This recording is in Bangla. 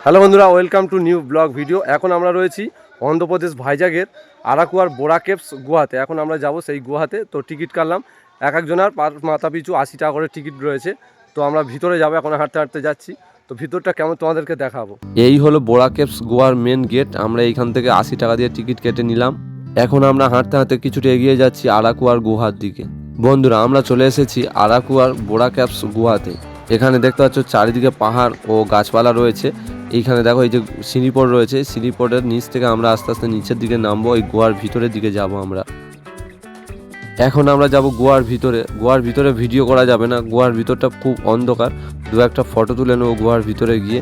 হ্যালো বন্ধুরা, welcome to new blog video. এখন আমরা রয়েছি অন্ধ্রপ্রদেশ ভাইজাগের আরাকুয়ার বোরা কেভস গুহাতে। এখন আমরা যাব সেই গুহাতে। তো টিকিট কাটলাম, এক একজনের পার মাথা পিছু 80 টাকা করে টিকিট রয়েছে। তো আমরা ভিতরে যাব, এখন হাঁটতে হাঁটতে যাচ্ছি। তো ভিতরটা কেমন তোমাদেরকে দেখাবো। এই হলো বোরা কেভস গুহার মেন গেট। আমরা এইখান থেকে 80 টাকা দিয়ে টিকিট কেটে নিলাম। এখন আমরা হাঁটতে হাঁটতে কিছুটা এগিয়ে যাচ্ছি আরাকুয়ার গুহার দিকে। বন্ধুরা, আমরা চলে এসেছি আরাকুয়ার বোরা কেভস গুহাতে। এখানে দেখতে পাচ্ছ চারিদিকে পাহাড় ও গাছপালা রয়েছে। এইখানে দেখো এই যে সিঁড়িপথ রয়েছে, সিঁড়িপথের নিচ থেকে আমরা আস্তে আস্তে নিচের দিকে নামবো। এই গুহার ভিতরের দিকে যাব আমরা। এখন আমরা যাব গুহার ভিতরে। গুহার ভিতরে ভিডিও করা যাবে না, গুহার ভিতরটা খুব অন্ধকার। দু একটা ফটো তুলে নেবো গুহার ভিতরে গিয়ে।